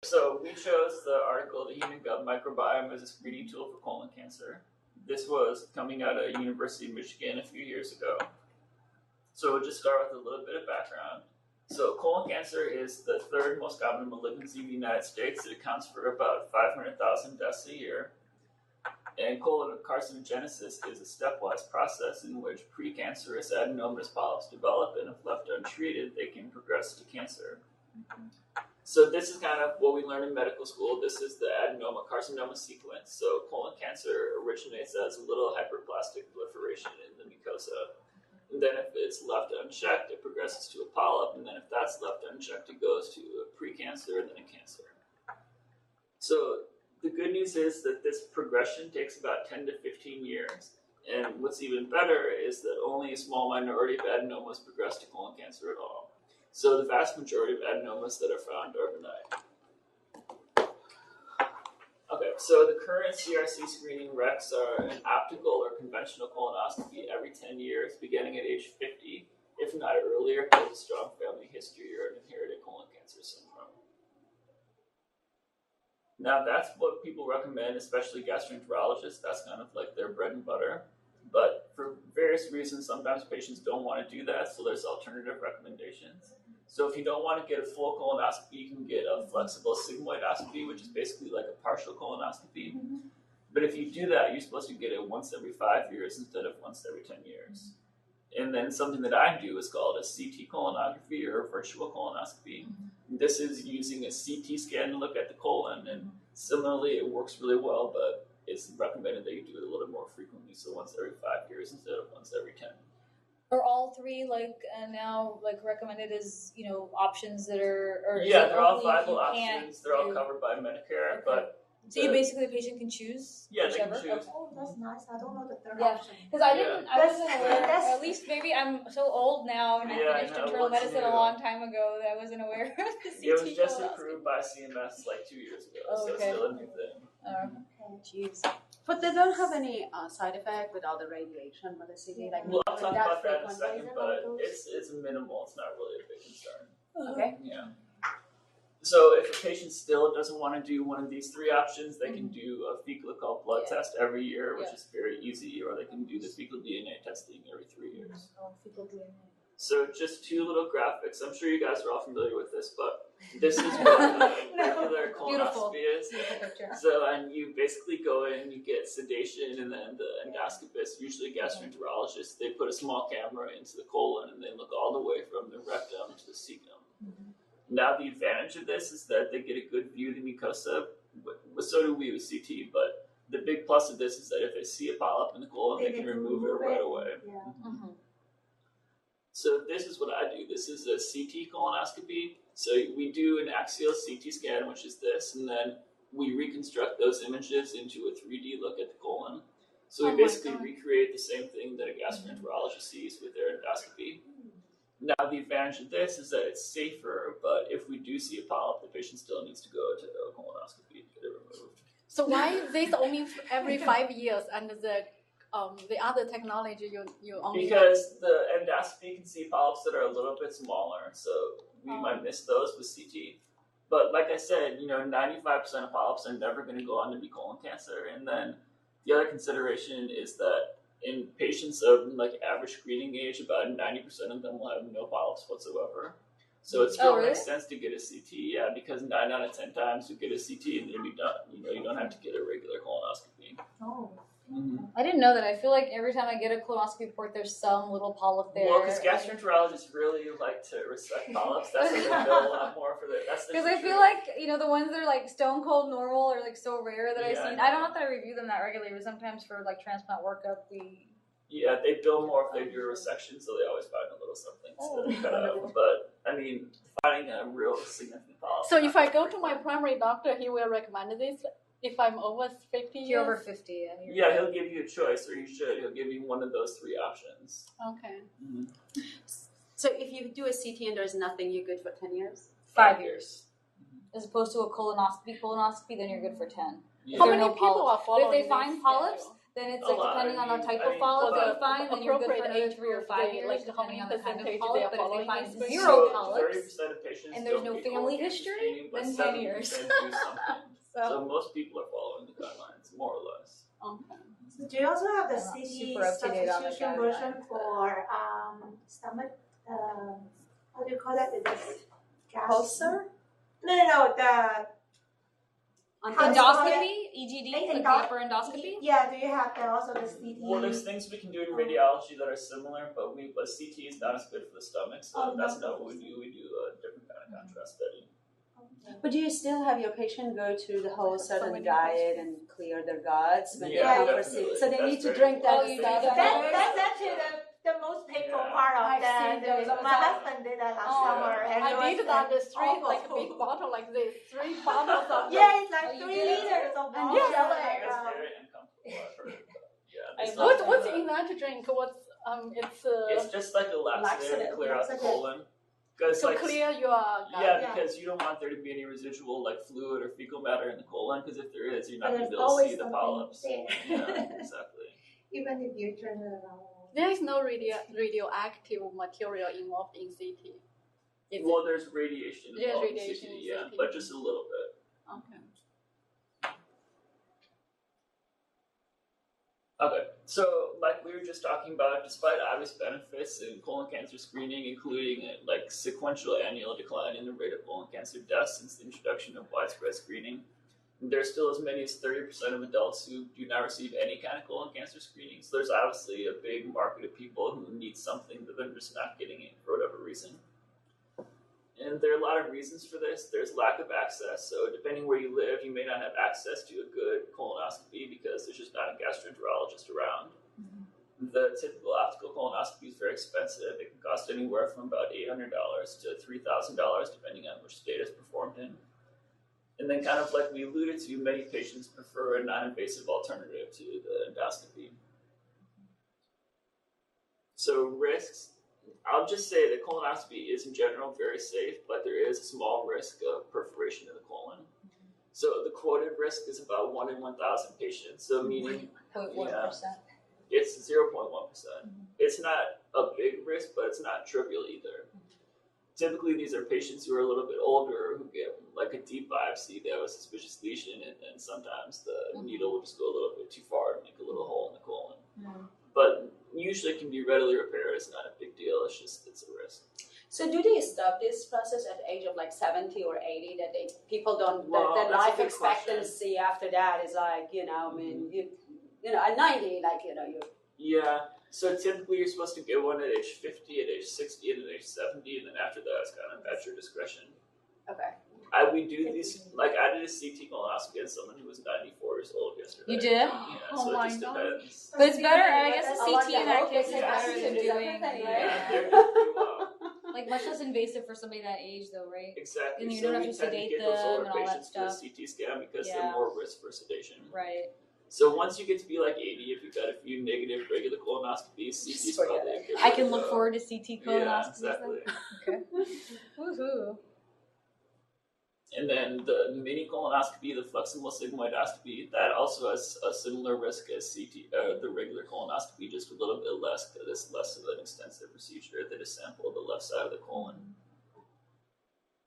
So we chose the article, The Human Gut Microbiome as a Screening Tool for Colon Cancer. This was coming out of University of Michigan a few years ago. So we'll just start with a little bit of background. So colon cancer is the third most common malignancy in the United States. It accounts for about 500,000 deaths a year. And colon carcinogenesis is a stepwise process in which precancerous adenomatous polyps develop, and if left untreated, they can progress to cancer. So this is kind of what we learned in medical school. This is the adenoma-carcinoma sequence. So colon cancer originates as a little hyperplastic proliferation in the mucosa. And then if it's left unchecked, it progresses to a polyp. And then if that's left unchecked, it goes to a precancer and then a cancer. So the good news is that this progression takes about 10 to 15 years. And what's even better is that only a small minority of adenomas progress to colon cancer at all. So the vast majority of adenomas that are found are benign. Okay, so the current CRC screening recs are an optical or conventional colonoscopy every 10 years, beginning at age 50, if not earlier, if there's a strong family history or an inherited colon cancer syndrome. Now that's what people recommend, especially gastroenterologists. That's kind of like their bread and butter. But for various reasons, sometimes patients don't want to do that, so there's alternative recommendations. So if you don't want to get a full colonoscopy, you can get a flexible sigmoidoscopy, which is basically like a partial colonoscopy. But if you do that, you're supposed to get it once every 5 years instead of once every 10 years. And then something that I do is called a CT colonography or a virtual colonoscopy. This is using a CT scan to look at the colon, and similarly, it works really well, but it's recommended that you do it a little more frequently, so once every 5 years instead of once every 10. Are all three now recommended as options that are? Or yeah, they're all viable options. They're all covered by Medicare, but so you basically the patient can choose. Yeah, whichever? they can choose. Oh, that's nice. I don't know the third Yeah, option. because I didn't. I wasn't aware. That's- At least maybe I'm so old now, and I finished internal medicine a long time ago that I wasn't aware of the CT. It was just approved by CMS like 2 years ago, so it's still a new thing. Jeez. But they don't have any side effect without the radiation with the CT. We'll talk about that in a second, but it's minimal. It's not really a big concern. Okay. Yeah. So if a patient still doesn't want to do one of these three options, they can do a fecal occult blood test every year, which is very easy, or they can do the fecal DNA testing every 3 years. Fecal DNA. So just two little graphics. I'm sure you guys are all familiar with this, but this is what a regular colonoscopy is. So, and you basically go in, you get sedation, and then the endoscopist, usually gastroenterologist, they put a small camera into the colon, and they look all the way from the rectum to the cecum. Now, the advantage of this is that they get a good view of the mucosa. So do we with CT, but the big plus of this is that if they see a polyp in the colon, they can remove it right away. Yeah. So this is what I do. This is a CT colonoscopy. So we do an axial CT scan, which is this, and then we reconstruct those images into a 3D look at the colon. So we basically recreate the same thing that a gastroenterologist sees with their endoscopy. Now, the advantage of this is that it's safer, but if we do see a polyp, the patient still needs to go to a colonoscopy to get it removed. So why this only every 5 years and the other technology you only? Because the endoscopy can see polyps that are a little bit smaller, so we might miss those with CT. But like I said, 95% of polyps are never going to go on to be colon cancer. And then the other consideration is that in patients of average screening age, about 90% of them will have no polyps whatsoever. So it still makes sense to get a CT, because 9 out of 10 times you get a CT and then you don't have to get a regular colonoscopy. Oh. I didn't know that. I feel like every time I get a colonoscopy report, there's some little polyp there. Well, because gastroenterologists really like to resect polyps. That's why they bill a lot more for that. Because I feel like, the ones that are stone cold normal are so rare that I've seen. I don't know if I review them that regularly, but sometimes for transplant workup, Yeah, they bill more if they do a resection, so they always find a little something to cut out. But, finding a real significant polyp. So if I go to my primary doctor, he will recommend this if I'm over 50 years? You're over 50, yeah, he'll give you a choice, or you should. He'll give you one of those three options. Okay. So if you do a CT and there's nothing, you're good for 10 years? 5 years. As opposed to a colonoscopy, then you're good for 10. Yeah. How many people are following But if they find polyps, then it's A like lot. depending on the type I of mean, polyp that but- you find, then you're good for Appropriate another age 3 or group, 5 they, years, like, how depending many on the kind of percentage polyp. they are But if they following find this screening? zero So polyps, 30% of patients and there's don't no get family colon cancer history, screening, but then 10 years. 70% do something. So, So most people are following the guidelines, more or less. okay. Do you also have the I'm not CT super up to date on the substitution version guidelines, for stomach? How do you call that? Pulsar? No. The On How do you call Endoscopy, EGD, like the upper endoscopy. Yeah. Do you have the, also the CT? Well, there's things we can do in radiology that are similar, but CT is not as good for the stomach, so that's not what we do. We do a different kind of contrast study. But do you still have your patient go through the whole certain many diet and clear their guts when Yeah, they come for definitely. so they That's need to very drink that important. stuff. Oh, you do that? That's actually the most painful Yeah. part of I've seen those. my husband did that last summer. And I it was did that, the three, awful. like a big bottle like this, 3 bottles of Yeah, it's like Oh, you 3 did? liters of And water. jelly. Like, It's very uncomfortable, I've heard. Yeah, I it's love not- What's in that drink? What's It's just like a laxative to clear out the Laxative. colon. Because to like, clear your gut? yeah, Yeah. because you don't want there to be any residual like fluid or fecal matter in the colon. Because if there is, you're not But going to there's be able to see always the something polyps. there. Yeah, exactly. Even if you turn it around. There is no radioactive material involved in CT. Is Well, there's radiation There's involved in radiation CT, in yeah, CT. but just a little bit. it? Okay. Okay, so like we were just talking about, despite obvious benefits in colon cancer screening, including like sequential annual decline in the rate of colon cancer deaths since the introduction of widespread screening, there's still as many as 30% of adults who do not receive any kind of colon cancer screening. So there's obviously a big market of people who need something that they're just not getting it for whatever reason. And there are a lot of reasons for this. There's lack of access. So depending where you live, you may not have access to a good colonoscopy because there's just not a gastroenterologist around. Mm-hmm. The typical optical colonoscopy is very expensive. It can cost anywhere from about $800 to $3,000 depending on which state it's performed in. And then kind of like we alluded to, many patients prefer a non-invasive alternative to the endoscopy. So risks. I'll just say that colonoscopy is in general very safe, but there is a small risk of perforation in the colon. So the quoted risk is about 1 in 1,000 patients. So meaning 0.1%. it's 0.1%. It's not a big risk, but it's not trivial either. Typically, these are patients who are a little bit older who get like a deep biopsy. They have a suspicious lesion, and then sometimes the needle will just go a little bit too far and make a little hole in the colon. But usually it can be readily repaired. It's not a big deal. It's a risk. So do they stop this process at the age of like 70 or 80 that people don't, Well, their that's a life good expectancy after that is like, I mean, you know, at 90, like, you Yeah. So typically you're supposed to get one at age 50, at age 60, and at age 70, and then after that it's kind of at your discretion. okay. We do these, like I did a CT colonoscopy on someone who was 94 years old yesterday. You did? Yeah, Oh so my it just God. depends. But it's better, I guess the I like CT the in that whole case is Yeah. better than Is doing everything, the, right? Yeah, they're doing pretty well. like much less invasive for somebody that age though, right? Exactly. And you So don't we have to tend sedate get those them older and all that patients for a stuff. CT scan because Yeah. they're more risk for sedation. Right. So once you get to be like 80, if you've got a few negative regular colonoscopies, CT is Just forget probably a good I way can to look go. forward to CT Yeah, colonoscopies. exactly. Okay. Woohoo. And then the mini colonoscopy, the flexible sigmoidoscopy, that also has a similar risk as the regular colonoscopy, just a little bit less because it's less of an extensive procedure that is sample the left side of the colon.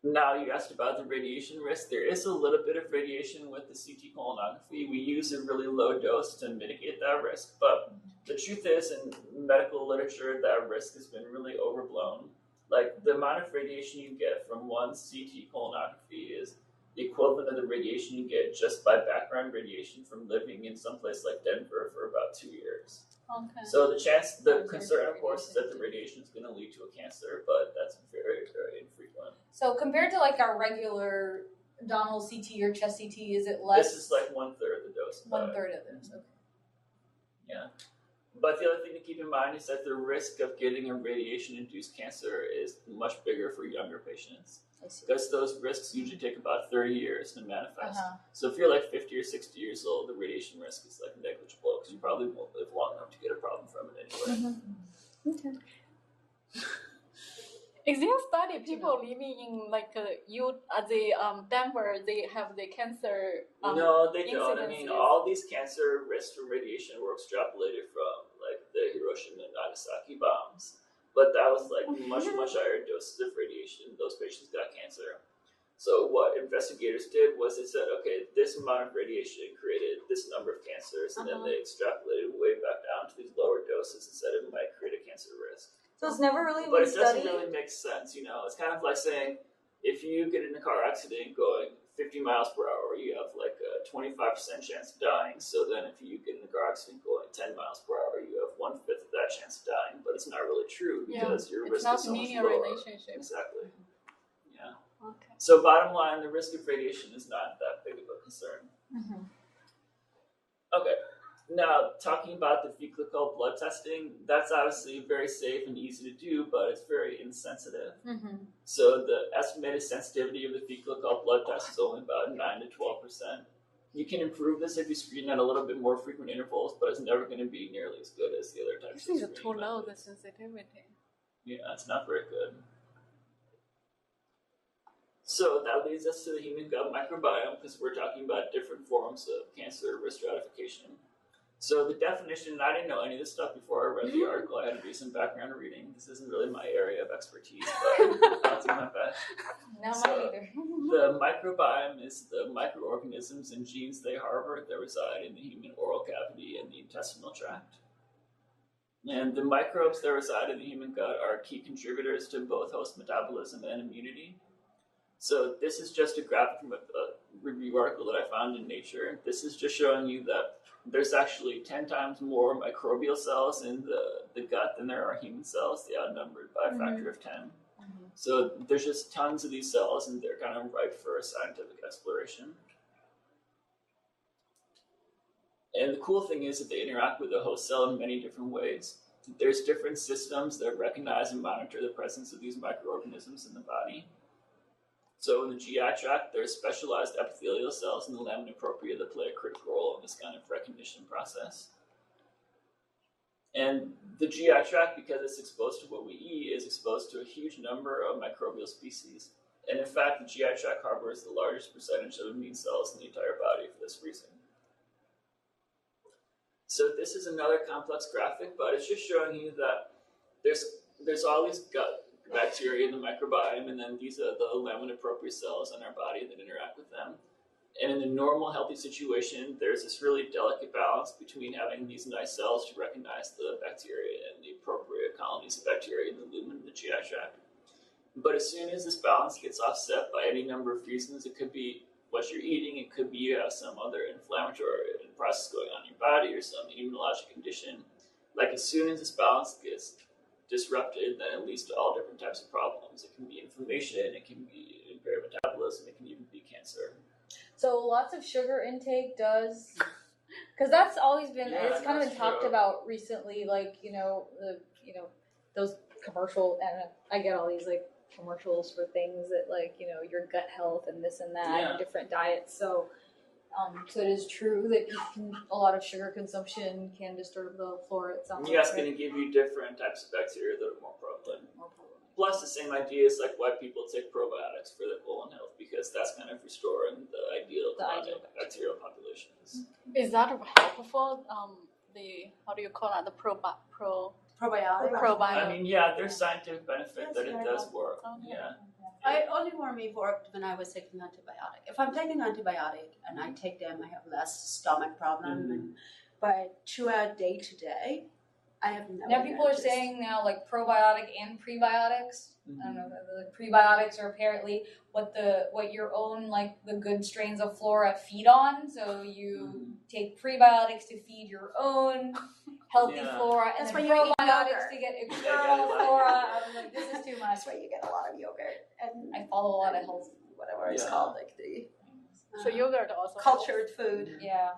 Now, you asked about the radiation risk. There is a little bit of radiation with the CT colonography. We use a really low dose to mitigate that risk, but the truth is, in medical literature, that risk has been really overblown. Like, the amount of radiation you get from one CT colonography is the equivalent of the radiation you get just by background radiation from living in some place like Denver for about 2 years. Okay. So the concern, of course, is that the radiation is going to lead to a cancer, but that's very, very infrequent. So compared to like our regular abdominal CT or chest CT, is it less? This is like 1/3 of the dose. 1/3 of this. Okay. Yeah. But the other thing to keep in mind is that the risk of getting a radiation-induced cancer is much bigger for younger patients. I see. Because those risks usually take about 30 years to manifest. Uh-huh. So if you're like 50 or 60 years old, the radiation risk is like negligible because you probably won't live long enough to get a problem from it anyway. Okay. Is there a study people living in like Denver, they have the cancer? No, they don't. I mean, incidences? all these cancer risks from radiation were extrapolated from like the Hiroshima and Nagasaki bombs, but that was like much higher doses of radiation. Those patients got cancer. So what investigators did was they said, okay, this amount of radiation created this number of cancers, and then they extrapolated way back down to these lower doses and said it might create a cancer risk. So it's never really But been it doesn't studied. really make sense, you know. It's kind of like saying if you get in a car accident going 50 miles per hour, you have like a 25% chance of dying. So then if you get in a car accident going 10 miles per hour, you have 1/5 of that chance of dying. But it's not really true because your risk is so much lower. Relationship. Exactly. Yeah. Okay. So bottom line, the risk of radiation is not that big of a concern. Mm-hmm. Okay. Now, talking about the fecal occult blood testing, that's obviously very safe and easy to do, but it's very insensitive. Mm-hmm. So the estimated sensitivity of the fecal occult blood test is only about 9 to 12%. You can improve this if you screen at a little bit more frequent intervals, but it's never going to be nearly as good as the other types of This is screening too low, the methods. sensitivity. Yeah, it's not very good. So that leads us to the human gut microbiome, because we're talking about different forms of cancer risk stratification. So the definition, and I didn't know any of this stuff before I read the article. I had to do some background reading. This isn't really my area of expertise, but I'll do my best. No, So, mine either. The microbiome is the microorganisms and genes they harbor that reside in the human oral cavity and the intestinal tract. And the microbes that reside in the human gut are key contributors to both host metabolism and immunity. So this is just a graphic from a review article that I found in Nature. This is just showing you that there's actually 10 times more microbial cells in the gut than there are human cells. They outnumbered by a factor of 10. Mm-hmm. So there's just tons of these cells, and they're kind of ripe for scientific exploration. And the cool thing is that they interact with the host cell in many different ways. There's different systems that recognize and monitor the presence of these microorganisms in the body. So in the GI tract, there's specialized epithelial cells in the lamina propria that play a critical role in this kind of recognition process. And the GI tract, because it's exposed to what we eat, is exposed to a huge number of microbial species. And in fact, the GI tract harbors the largest percentage of immune cells in the entire body for this reason. So this is another complex graphic, but it's just showing you that there's all these gut bacteria in the microbiome, and then these are the lamina propria cells in our body that interact with them. And in a normal, healthy situation, there's this really delicate balance between having these nice cells to recognize the bacteria and the appropriate colonies of bacteria in the lumen of the GI tract. But as soon as this balance gets offset by any number of reasons, it could be what you're eating, it could be you have some other inflammatory process going on in your body or some immunologic condition. Like as soon as this balance gets disrupted, then it leads to all different types of problems. It can be inflammation, it can be impaired metabolism, it can even be cancer. So lots of sugar intake does, because that's always been, Yeah, it's kind of that's been talked true. about recently, like, those commercial, and I get all these like commercials for things that like, your gut health and this and that Yeah. and different diets. So it is true that a lot of sugar consumption can disturb the flora. It sounds Yeah, it's like, going to give you different types of bacteria that are more prevalent. more problematic. Plus, the same idea is like why people take probiotics for their colon health, because that's kind of restoring the ideal bacterial populations. Is that helpful? How do you call that? The probiotic. I mean, yeah, there's scientific benefit Yes, that it very does helpful. work. Okay. Yeah. I only when we worked when I was taking antibiotic. If I'm taking antibiotic and I take them, I have less stomach problem. But throughout day to day, I have no. Now people are noticed. saying now like probiotic and prebiotics. I don't know. The prebiotics are apparently what your own like the good strains of flora feed on. So you take prebiotics to feed your own healthy flora, and That's then why you eat probiotics yogurt. to get external flora. I was like, this is too much. That's why you get a lot of yogurt and I follow a lot of health. whatever it's Yeah. called, like the So yogurt also cultured food, Yeah.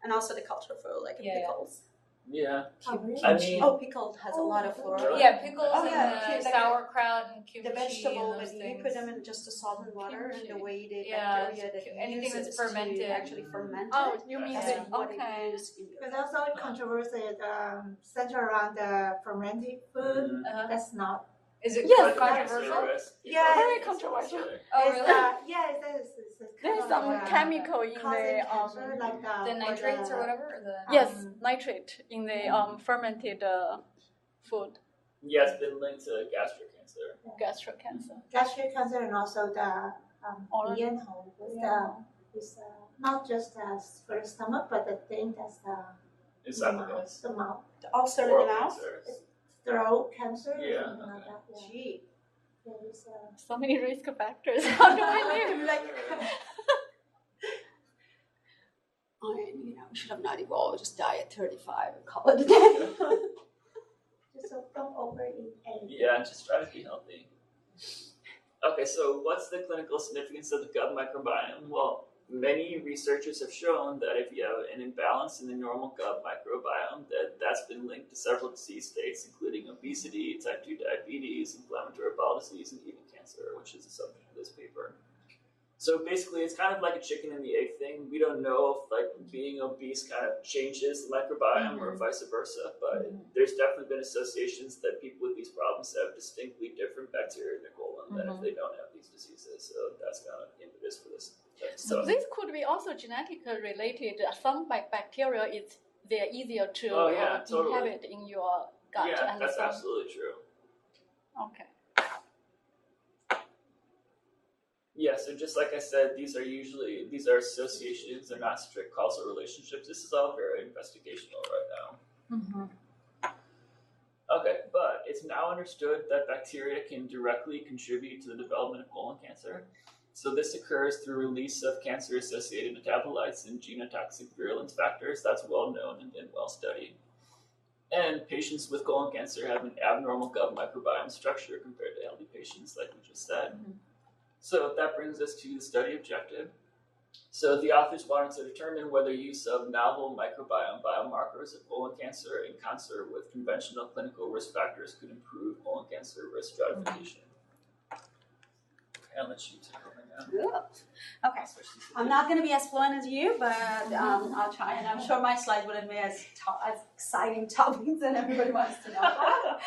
and also the cultured food, like Yeah, yeah. pickles. Yeah. Oh, really? I mean, Oh, pickled has a lot of flora. Yeah, pickles Oh, yeah, and cute, like sauerkraut and kimchi The vegetable, and those but things. you put them in just the salt and water, and the Kimchi. way the Yeah, bacteria that anything that's uses fermented. to actually ferment Oh, it. you mean That's Yeah. what okay. it is in your But also controversy centered around the fermented food. mhm. That's not Is it Yes, controversial? Yeah, Very it's- controversial. Oh, it's, really? yeah, it's kind There's of some like, chemical in causing the cancer, like The for nitrates the- or whatever? Or the, yes, nitrate in the fermented food, Yeah, it's been linked to gastric cancer. gastric cancer. gastric cancer and also the Orange. hole with Yeah. is not just for the stomach, but the thing that's Esophagus. the mouth, Also in the Oral mouth. cancer. throat cancer, or Yeah, something like that. Yeah. Gee. Yeah, it's, So many risk factors. How do I live? Like, you know, we should have not evolved. Just die at 35 and call it a day. just don't overeat anything. Yeah, just try to be healthy. Okay, so what's the clinical significance of the gut microbiome? Well, many researchers have shown that if you have an imbalance in the normal gut microbiome, that's been linked to several disease states, including obesity, type 2 diabetes, inflammatory bowel disease, and even cancer, which is the subject of this paper. So basically, it's kind of like a chicken and the egg thing. We don't know if like being obese kind of changes the microbiome or vice versa, but there's definitely been associations that people with these problems have distinctly different bacteria in their colon than if they don't have these diseases. So that's kind of the impetus for this. So this could be also genetically related. Some bacteria, they're easier to totally. inhabit in your gut. Yeah, and that's some, absolutely true. Okay. Yeah, so just like I said, these are associations, they're not strict causal relationships. This is all very investigational right now. Okay, but it's now understood that bacteria can directly contribute to the development of colon cancer. So this occurs through release of cancer-associated metabolites and genotoxic virulence factors. That's well known and been well studied. And patients with colon cancer have an abnormal gut microbiome structure compared to healthy patients, like we just said. So that brings us to the study objective. So the authors wanted to determine whether use of novel microbiome biomarkers of colon cancer in concert with conventional clinical risk factors could improve colon cancer risk stratification. Okay, I'll let you take over now. Okay. I'm not going to be as fluent as you, but I'll try, and I'm sure my slides wouldn't be as exciting topics and everybody wants to know about.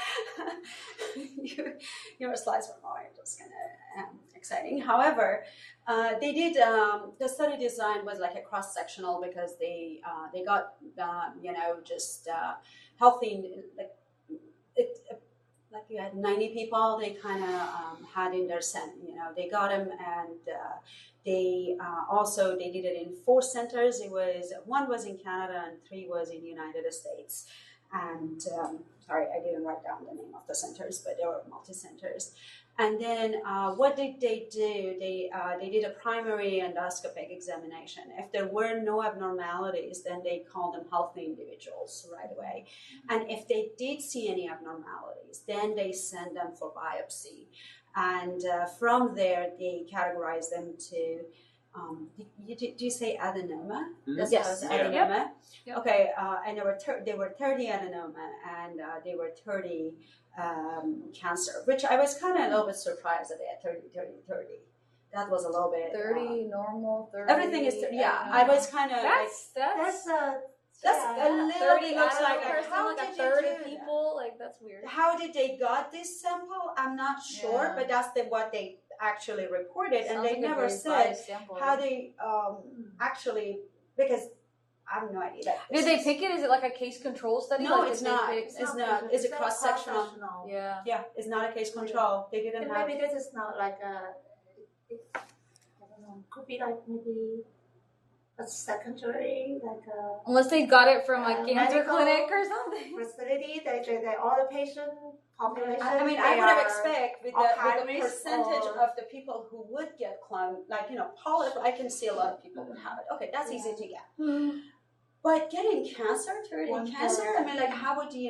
Your slides were more just kind of exciting. However, they did the study design was like a cross sectional because they got just healthy like you had 90 people. They kind of had in their they got them, and they did it in 4 centers. One was in Canada and 3 was in the United States. And sorry, I didn't write down the name of the centers, but there were multi-centers. And then what did they do? They did a primary endoscopic examination. If there were no abnormalities, then they called them healthy individuals right away. And if they did see any abnormalities, then they sent them for biopsy. And from there, they categorized them to, do you say adenoma? Yes. Adenoma. Yep. Okay, and there were 30 adenoma, and there were 30 cancer, which I was kind of a little bit surprised that they had 30. That was a little bit 30 normal, 30. Everything is I was kind of That's a little bit looks like how like did a third you of do people, like that's weird. How did they got this sample? I'm not sure, but that's what they actually reported, and they never said how they actually, because I have no idea. Did they pick it? Is it like a case control study? No, like it's not. It's not. It's a cross sectional. Yeah. Yeah, it's not a case control. They didn't And have. maybe this is not like I don't know, could be like maybe a secondary, like a Unless they got it from like cancer medical clinic or something. facility. They all the patient population. I mean, I would have expected with the percentage or- of the people who would get clone, like polyp, I can see a lot of people would have it. Okay, that's easy to get. But getting cancer, cancer, I mean, like, how would they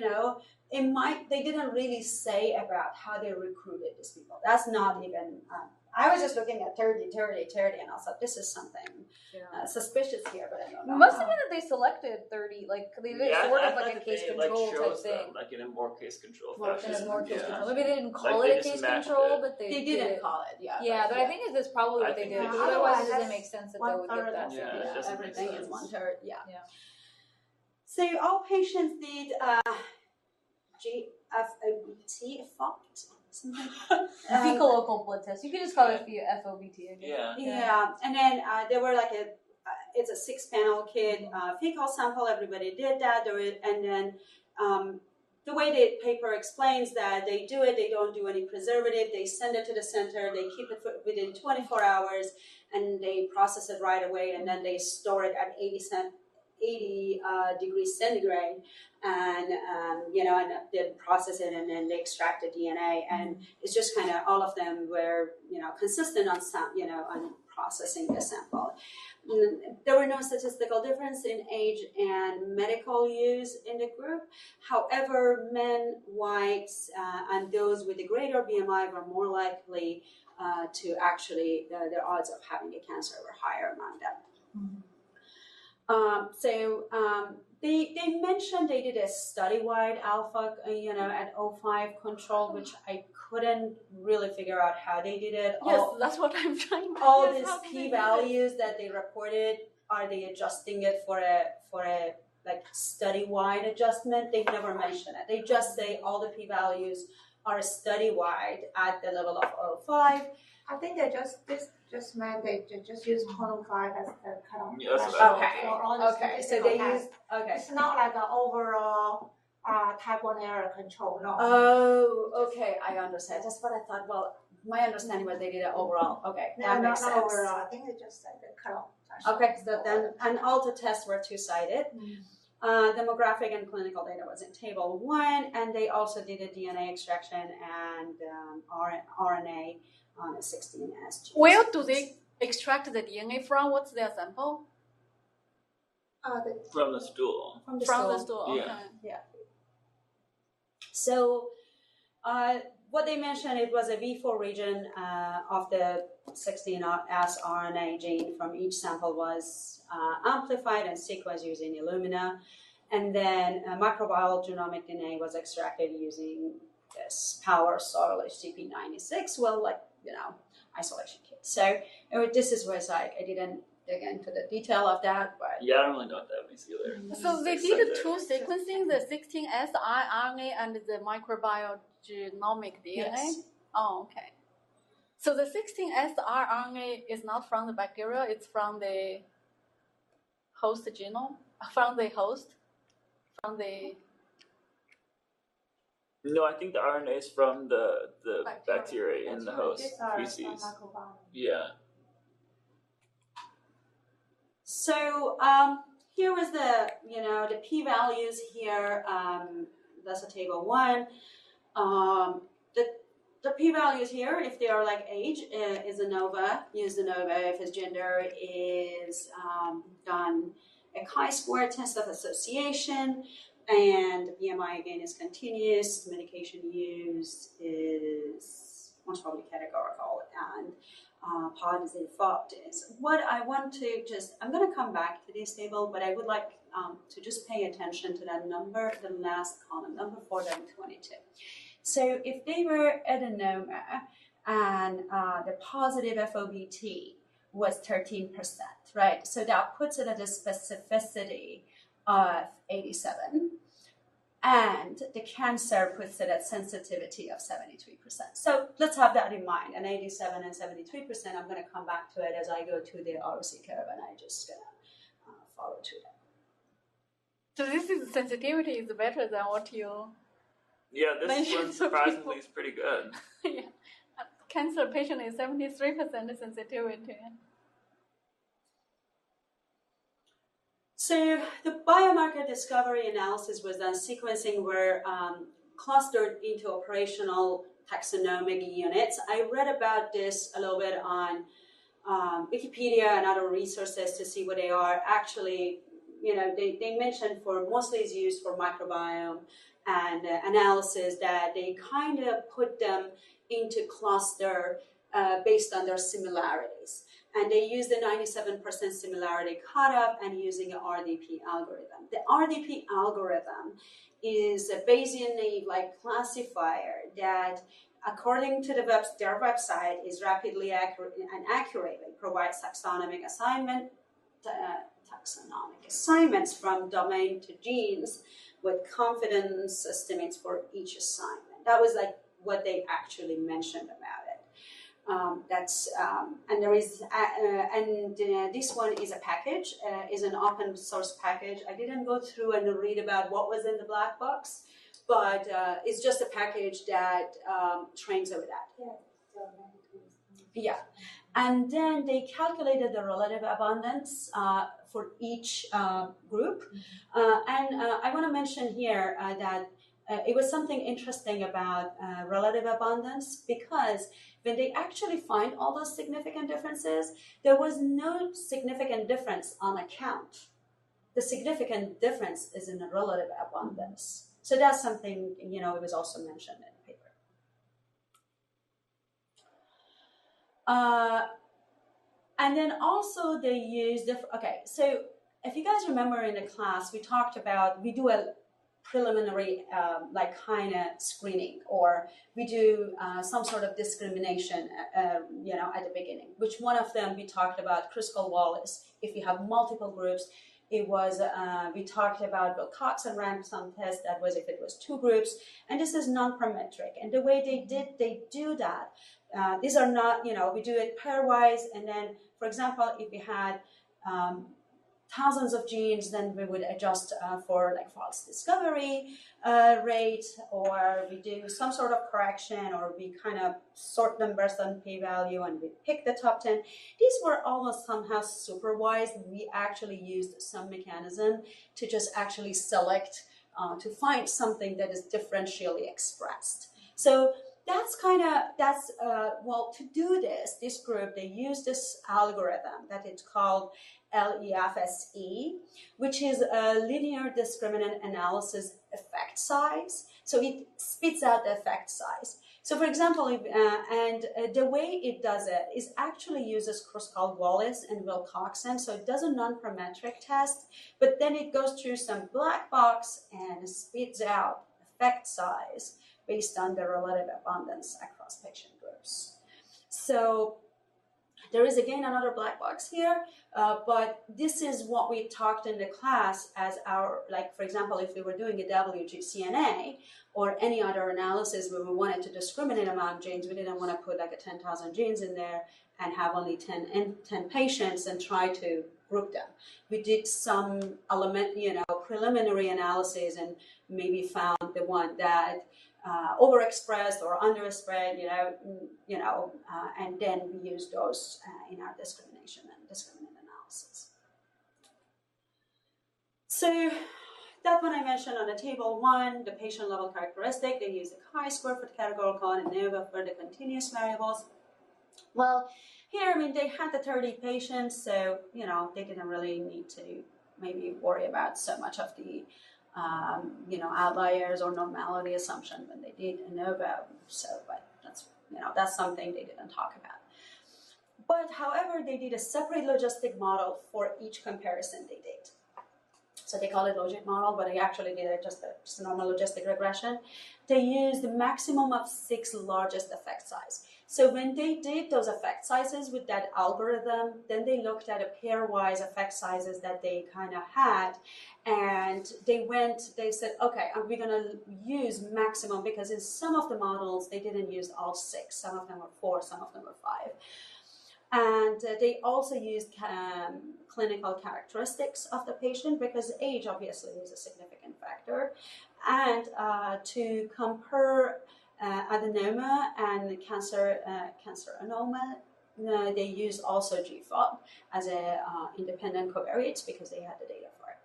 didn't really say about how they recruited these people. That's not even, I was just looking at 30, and I was like, this is something suspicious here, but I don't know. It must have been that they selected 30, like they did sort of like a case control type thing. Like in a more case control In fashion. a more case control. Maybe they didn't call Like, it they a case just matched control, it. but they didn't call it, but I think that's probably what I they think did. they Because did. otherwise, it Otherwise, doesn't make sense that they would get that. Yeah, it doesn't make everything is sense. 1/3. Yeah. Yeah. So all patients did GFOT something. Fecal occult blood test. You can just call it FOBT. I guess. Yeah, and then there were like it's a 6-panel kit, fecal sample. Everybody did that. And then the way the paper explains that they do it, they don't do any preservative. They send it to the center. They keep it within 24 hours, and they process it right away. And then they store it at 80 degrees centigrade, and and then process it, and then they extract the DNA. And it's just kind of all of them were consistent on on processing the sample. There were no statistical difference in age and medical use in the group. However, men, whites, and those with a greater BMI were more likely to actually, their odds of having a cancer were higher among them. They mentioned they did a study-wide alpha, at 05 control, which I couldn't really figure out how they did it. Yes, that's what I'm trying to All guess. these How did they do p-values that they reported, are they adjusting it for a like study-wide adjustment? They never mention it. They just say all the p-values are study-wide at the level of 05. I think they just meant they just use 0.05 as the cutoff. Yes, okay. Okay, so they use, okay. It's not like an overall type 1 error control, no. Oh, okay, I understand. That's what I thought. Well, my understanding was they did it overall. Okay, that makes sense. Not overall. I think they just said the cutoff. Okay, so then, and all the tests were two-sided. Demographic and clinical data was in table 1, and they also did a DNA extraction and RNA on a 16S gene. Where do they extract the DNA from? What's their sample? From the stool. From the stool. Yeah. Okay. Yeah. So, what they mentioned, it was a V4 region of the 16S RNA gene from each sample was amplified and sequenced using Illumina. And then microbial genomic DNA was extracted using this Power Sorley CP96, isolation kit. So this is where I didn't dig into the detail of that, but Yeah, I don't really know what that means either. So they did two sequencing, the 16S RNA and the microbial genomic DNA? Yes. Oh, okay. So the 16S RNA is not from the bacteria, it's from the host genome? From the host? No, I think the RNA is from the bacteria in the host feces. Yeah. so here was the p-values here. That's a table 1. The p-values here, if they are like age, is ANOVA. Use ANOVA. If his gender is done a chi-square test of association, and BMI again is continuous. Medication use is most probably categorical, and positive is. What I want to I'm going to come back to this table, but I would like to just pay attention to that number, the last column, number 422. So if they were adenoma and the positive FOBT was 13%, right? So that puts it at a specificity of 87. And the cancer puts it at sensitivity of 73%. So let's have that in mind. And 87 and 73%, I'm going to come back to it as I go to the ROC curve, and I'm just going to follow through that. So this is sensitivity is better than what you Yeah, this mentioned one for surprisingly is pretty good. yeah. Cancer patient is 73% sensitivity. So the biomarker discovery analysis was done. Sequencing were clustered into operational taxonomic units. I read about this a little bit on Wikipedia and other resources to see what they are. Actually, they mentioned for mostly is used for microbiome and analysis, that they kind of put them into cluster based on their similarities. And they use the 97% similarity cutoff and using an RDP algorithm. The RDP algorithm is a Bayesian naive-like classifier that, according to their website, is rapidly and accurately provides taxonomic assignments from domain to genes with confidence estimates for each assignment. That was like what they actually mentioned about it. And there is this one is a package, is an open source package. I didn't go through and read about what was in the black box, but it's just a package that trains over that. Yeah. And then they calculated the relative abundance for each group. And I want to mention here that it was something interesting about relative abundance, because when they actually find all those significant differences, there was no significant difference on a count. The significant difference is in the relative abundance. So that's something, it was also mentioned in the paper. And then also they use so if you guys remember in the class, we talked about, we do a preliminary kind of screening, or we do some sort of discrimination at the beginning, which one of them we talked about Kruskal-Wallis. If you have multiple groups, it was we talked about Wilcoxon ransom test, that was if it was two groups, and this is non-parametric. And the way they do that, these are not, we do it pairwise, and then, for example, if we had thousands of genes, then we would adjust for like false discovery rate, or we do some sort of correction, or we kind of sort them based on p-value and we pick the top 10. These were almost somehow supervised. We actually used some mechanism to just actually select to find something that is differentially expressed. So to do this group, they use this algorithm that it's called LEFSE, which is a linear discriminant analysis effect size. So it spits out the effect size. So for example, the way it does it is actually uses Kruskal-Wallis and Wilcoxon. So it does a non-parametric test, but then it goes through some black box and spits out effect size based on the relative abundance across patient groups. So there is again another black box here, but this is what we talked in the class as our, like for example, if we were doing a WGCNA or any other analysis where we wanted to discriminate among genes, we didn't want to put like 10,000 genes in there and have only 10 patients and try to group them. We did some preliminary analysis and maybe found the one that overexpressed or underexpressed, and then we use those in our discrimination and discriminant analysis. So that one I mentioned on the table 1, the patient level characteristic, they use the chi-square for the categorical and ANOVA for the continuous variables. Well, here, they had the 30 patients, so, they didn't really need to maybe worry about so much of the outliers or normality assumption when they did ANOVA. So, but that's something they didn't talk about. But however, they did a separate logistic model for each comparison they did. So they call it logic model, but they actually did just a normal logistic regression. They used the maximum of 6 largest effect size. So when they did those effect sizes with that algorithm, then they looked at a pairwise effect sizes that they kind of had, and they said, okay, are we going to use maximum? Because in some of the models, they didn't use all 6. Some of them were 4, some of them were 5. And they also used clinical characteristics of the patient, because age obviously is a significant factor, and to compare adenoma and canceranoma, they used also GFOP as a independent covariates because they had the data for it.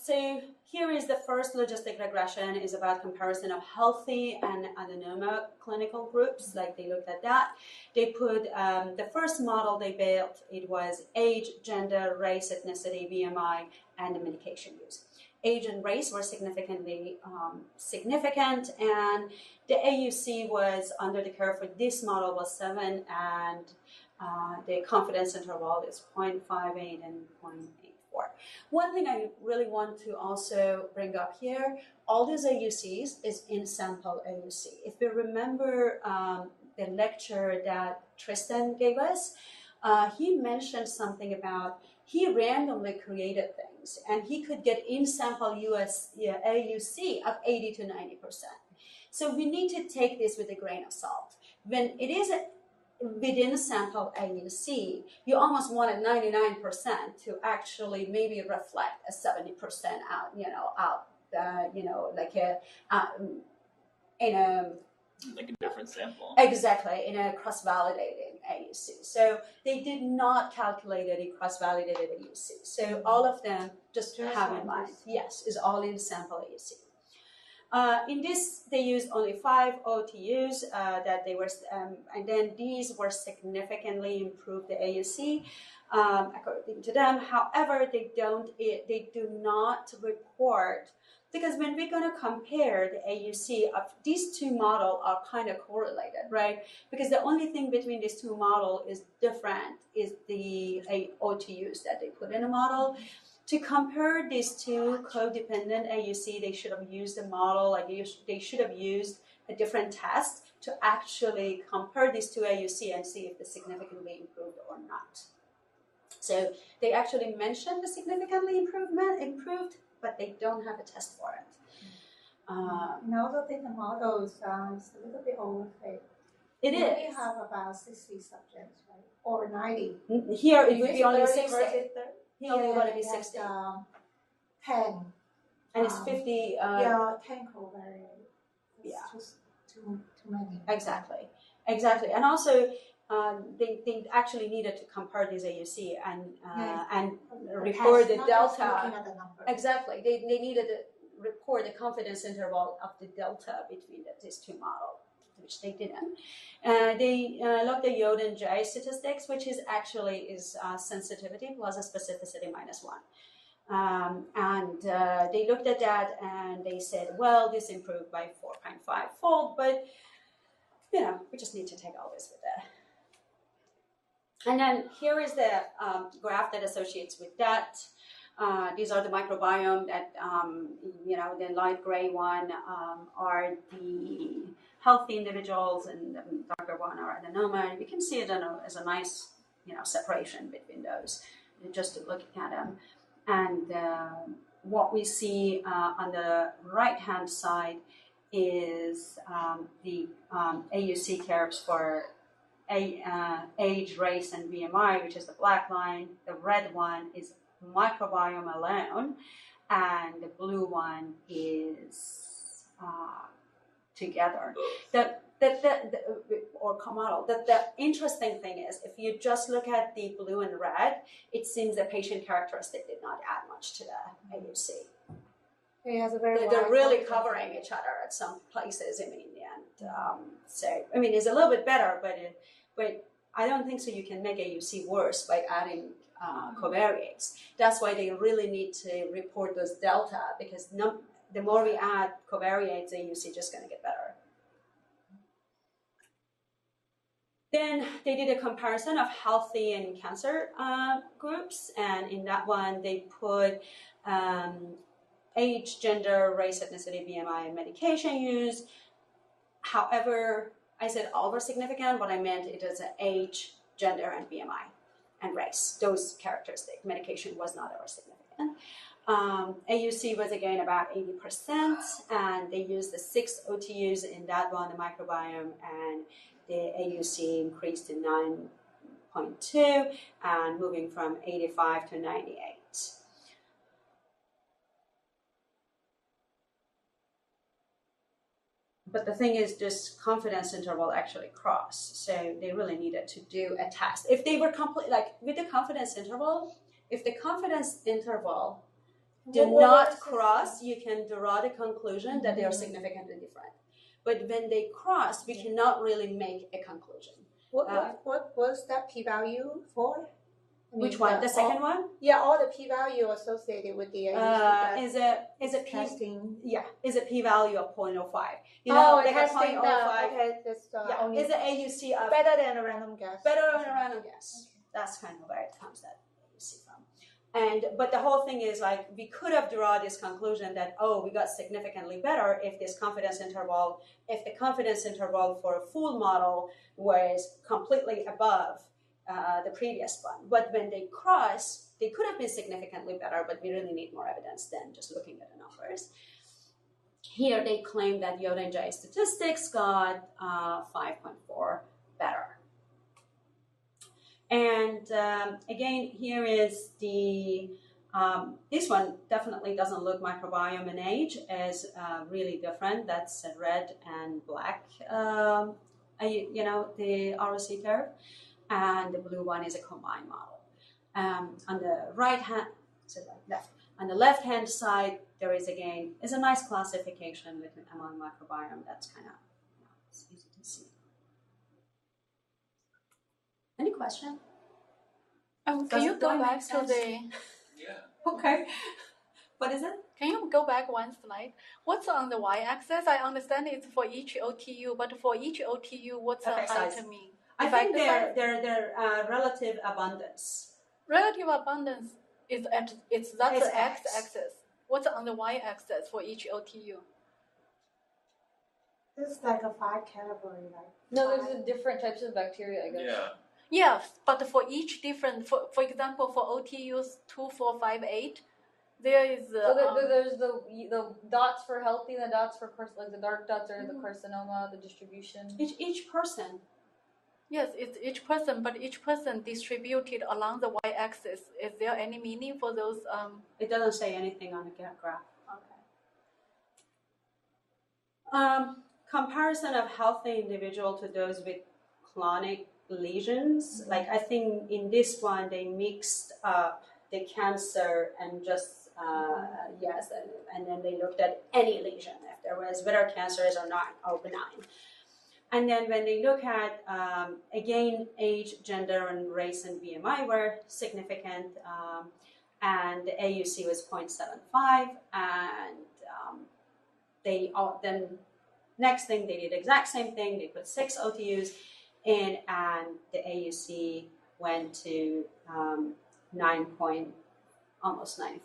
So here is the first logistic regression, is about comparison of healthy and adenoma clinical groups, like they looked at that. They put the first model they built, it was age, gender, race, ethnicity, BMI, and the medication use. Age and race were significantly significant, and the AUC was under the curve for this model was 7, and the confidence interval is 0.58 and 0.84. One thing I really want to also bring up here, all these AUCs is in sample AUC. If you remember the lecture that Tristan gave us, he mentioned something about he randomly created things, and he could get in-sample AUC of 80 to 90%. So we need to take this with a grain of salt. When it is within a sample AUC, you almost want a 99% to actually maybe reflect a 70% in a Like a different sample. Exactly, in a cross-validating AUC. So they did not calculate any cross-validated AUC. So all of them, just have in mind, yes, is all in sample AUC. In this, they used only 5 OTUs that they were, and then these were significantly improved the AUC according to them. However, they do not report, because when we're going to compare the AUC of these two models are kind of correlated, right? Because the only thing between these two models is different is the OTUs that they put in a model. To compare these two codependent AUC, they should have used a model, like they should have used a different test to actually compare these two AUC and see if they significantly improved or not. So they actually mentioned the significantly improved, but they don't have a test for it. And I also think the model is a little bit overfit. It We is. only have about 60 subjects, right? Or 90. Here it would be only 30 60. versus 30. Here only going to be it has, 60. 10. And it's 50. 10 covariates. It's Yeah. just too many. Exactly. And also, they actually needed to compare this AUC and report the delta. Exactly. They needed to report the confidence interval of the delta between these two models, which they didn't. They looked at Yod and J statistics, which is actually sensitivity plus a specificity -1. And they looked at that and they said, well, this improved by 4.5-fold, but we just need to take all this with that. And then here is the graph that associates with that. These are the microbiome that, the light gray one are the healthy individuals, and the darker one are adenoma. And you can see it as a nice, separation between those, just looking at them. And what we see on the right-hand side is the AUC curves for age, race, and BMI, which is the black line. The red one is microbiome alone, and the blue one is together. Or co-model. The interesting thing is, if you just look at the blue and red, it seems the patient characteristic did not add much to the AUC. They're really covering each other at some places. In the end, it's a little bit better, but I don't think so. You can make AUC worse by adding covariates. That's why they really need to report those delta, because the more we add covariates, AUC just going to get better. Then they did a comparison of healthy and cancer groups, and in that one they put age, gender, race, ethnicity, BMI, and medication use. However, I said all were significant. What I meant, it is age, gender, and BMI, and race. Those characteristics. Medication was not ever significant. AUC was again about 80%, and they used the 6 OTUs in that one, the microbiome, and the AUC increased to 9.2, and moving from 85 to 98. But the thing is, this confidence interval actually crossed, so they really needed to do a test. If they were with the confidence interval, if the confidence interval did not cross, you can draw the conclusion that they are significantly different. But when they cross, we cannot really make a conclusion. What was that p-value for? Which one? The second one? Yeah, all the p-value associated with the is a testing. Is a p-value of 0.05. Testing 0.05. Okay, that's only is an AUC of better than a random guess. Better than a random guess. That's kind of where it comes that AUC from. But the whole thing is, we could have drawn this conclusion that, we got significantly better if the confidence interval for a full model was completely above the previous one. But when they cross, they could have been significantly better, but we really need more evidence than just looking at the numbers. Here they claim that Yoda and J statistics got 5.4 better. And again, here is the, this one definitely doesn't look microbiome and age as really different. That's a red and black, you know, the ROC curve. And the blue one is a combined model. On the right hand, so left. On the left hand side, there is again a nice classification among microbiome. That's kind of, you know, it's easy to see. Any question? Can you go back to the? Yeah. Okay. What is it? Can you go back one slide? What's on the y-axis? I understand it's for each OTU, but for each OTU, what's the Effect height size. mean? I think Effect size? their relative abundance. Relative abundance is that's It's the X. x-axis. What's on the y-axis for each OTU? It's like a 5 category, like. No, there's different types of bacteria, I guess. Yeah. Yeah, but for each different, for example, for OTUs 2, 4, 5, 8, there is So there's the dots for healthy, and the dots for like the dark dots are the carcinoma, the distribution. Each person. yes, it's each person, but each person distributed along the y-axis. Is there any meaning for those? It doesn't say anything on the graph. Okay. Comparison of healthy individual to those with chronic lesions. Like I think in this one they mixed up the cancer and just yes, and then they looked at any lesion if there was whether cancerous or not or benign. And then when they look at again age, gender, and race and BMI were significant, and the AUC was 0.75, and they all then. Next thing, they did the exact same thing. They put 6 OTUs in, and the AUC went to almost 94%.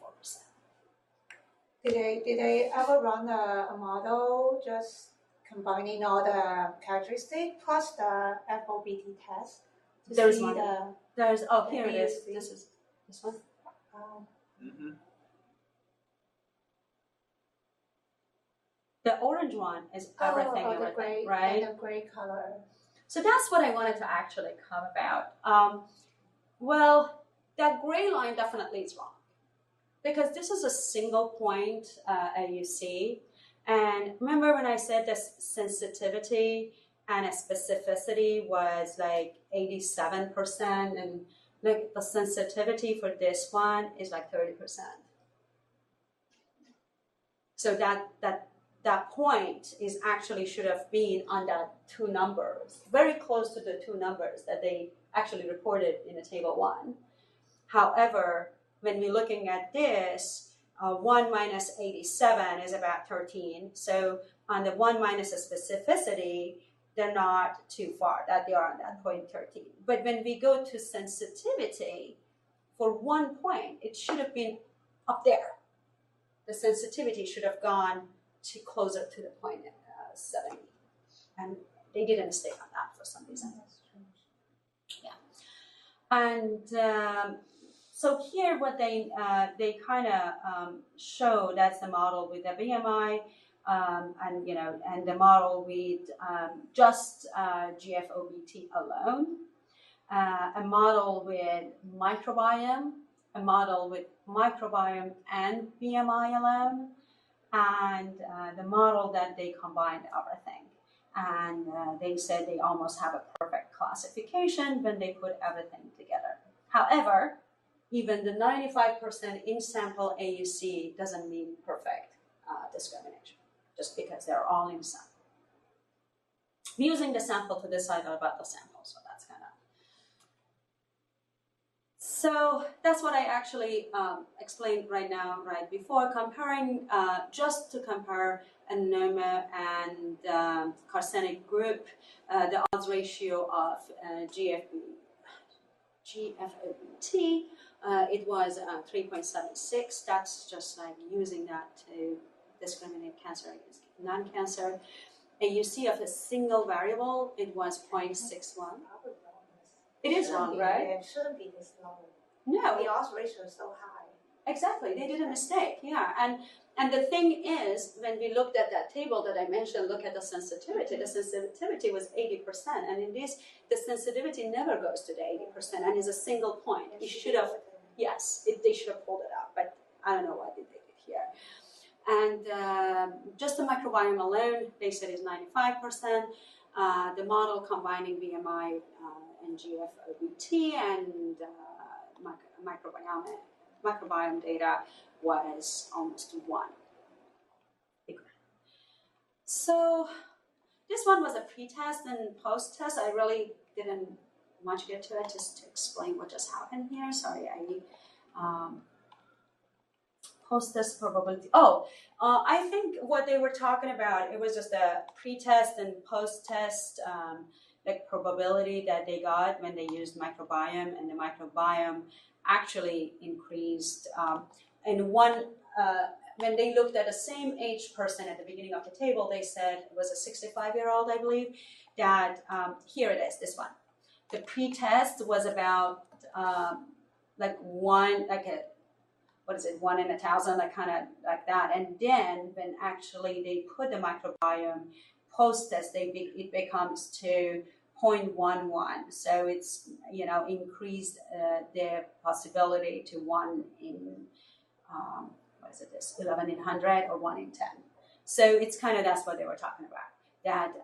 Did they ever run a model just combining all the characteristics plus the FOBT test? There's one. There's here it is. AUC. This is this one. Mm-hmm. The orange one is everything, the gray, right? And the gray color. So that's what I wanted to actually come about. Well, that gray line definitely is wrong because this is a single point AUC. And remember when I said the sensitivity and a specificity was like 87%, and like the sensitivity for this one is like 30%. So that point is actually should have been on that 2 numbers, very close to the 2 numbers that they actually reported in the table 1. However, when we're looking at this, 1 minus 87 is about 13. So on the 1 minus a specificity, they're not too far, that they are on that point 13. But when we go to sensitivity, for 1 point, it should have been up there. The sensitivity should have gone to closer to the point 70, and they did a mistake on that for some reason. Yeah, and so here what they kind of show, that's the model with the BMI, and you know, and the model with just GFOBT alone, a model with microbiome, a model with microbiome and BMI alone, and the model that they combined everything. And they said they almost have a perfect classification when they put everything together. However, even the 95% in sample AUC doesn't mean perfect discrimination, just because they're all in sample. I'm using the sample to decide about the sample, so that's kind of. So that's what I actually explained right now, right before, comparing, just to compare adenoma and carcinic group, the odds ratio of GFOBT, it was 3.76. That's just like using that to discriminate cancer against non-cancer. AUC of a single variable, it was 0.61. It is wrong, right? It shouldn't be this low. No, The odds ratio is so high. exactly. They did a mistake. Yeah, and the thing is, when we looked at that table that I mentioned, look at the sensitivity. The sensitivity was 80%, and in this, the sensitivity never goes to the 80%, and is a single point. You should have, yes, they should have pulled it up, but I don't know why they did it here. And just the microbiome alone, they said is 95%. The model combining BMI and GFOBT and microbiome data was almost 1. So this one was a pre-test and post-test. I really didn't much get to it, just to explain what just happened here. Sorry, post-test probability. I think what they were talking about, it was just a pre-test and post-test like probability that they got when they used microbiome, and the microbiome actually increased. And when they looked at the same age person at the beginning of the table, they said it was a 65-year-old, I believe, that here it is, this one. The pre-test was about one in 1,000, like kind of like that. And then when actually they put the microbiome post-test, it becomes to 0.11. So it's, increased their possibility to 1 in, 11 in 100 or 1 in 10. So it's kind of, that's what they were talking about. That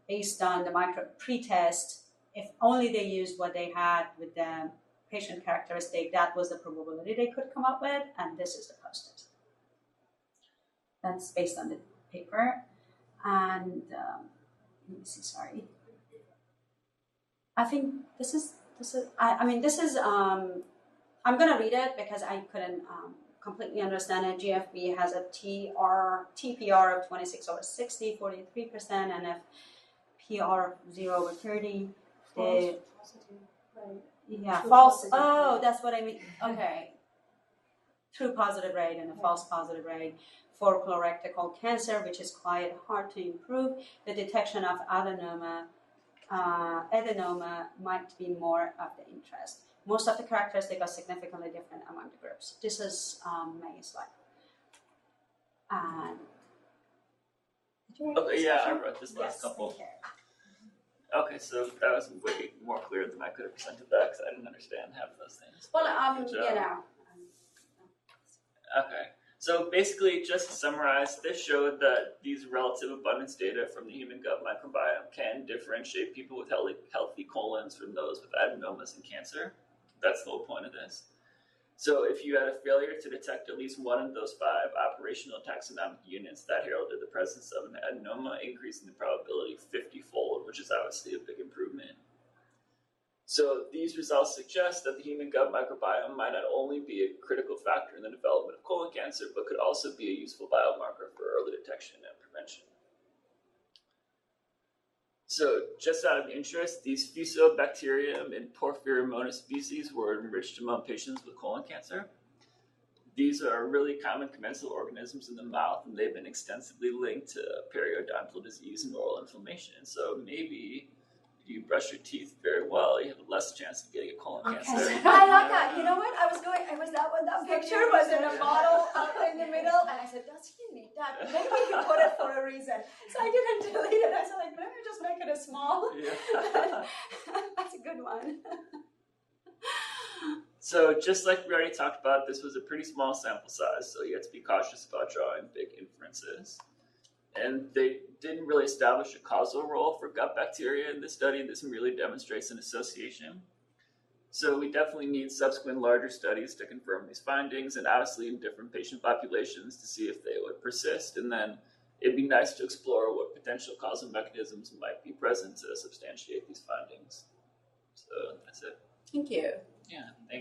based on the pre-test, if only they used what they had with the patient characteristic, that was the probability they could come up with, and this is the post-test. That's based on the paper. And let me see, sorry. I think this is, I'm going to read it because I couldn't completely understand it. GFB has a TPR of 26/60, 43%, and a PR of 0/30. False positive, right? Yeah, True false. positive Oh, rate. that's what I mean. Okay. True positive rate and a false positive rate for colorectal cancer, which is quite hard to improve. The detection of adenoma might be more of the interest. Most of the characteristics are significantly different among the groups. This is May's slide. Okay, yeah, I wrote this last couple. Okay, so that was way more clear than I could have presented that because I didn't understand half of those things. Well, Okay, so basically, just to summarize, this showed that these relative abundance data from the human gut microbiome can differentiate people with healthy colons from those with adenomas and cancer. That's the whole point of this. So if you had a failure to detect at least one of those 5 operational taxonomic units, that heralded the presence of an adenoma, increasing the probability 50-fold, which is obviously a big improvement. So these results suggest that the human gut microbiome might not only be a critical factor in the development of colon cancer, but could also be a useful biomarker for early detection and prevention. So just out of interest, these Fusobacterium and Porphyromonas species were enriched among patients with colon cancer. These are really common commensal organisms in the mouth, and they've been extensively linked to periodontal disease and oral inflammation. So maybe if you brush your teeth very well, you have a less chance of getting a colon cancer. I like that. You know what? That picture was in a model up in the middle, and I said, does he need that? Maybe he put it for a reason. So I didn't delete it. I said, let me just make it a small. Yeah. That's a good one. So just like we already talked about, this was a pretty small sample size, so you have to be cautious about drawing big inferences. And they didn't really establish a causal role for gut bacteria in this study. This merely demonstrates an association. So we definitely need subsequent larger studies to confirm these findings, and obviously in different patient populations to see if they would persist. And then it'd be nice to explore what potential causal mechanisms might be present to substantiate these findings. So that's it. Thank you. Yeah, thank you.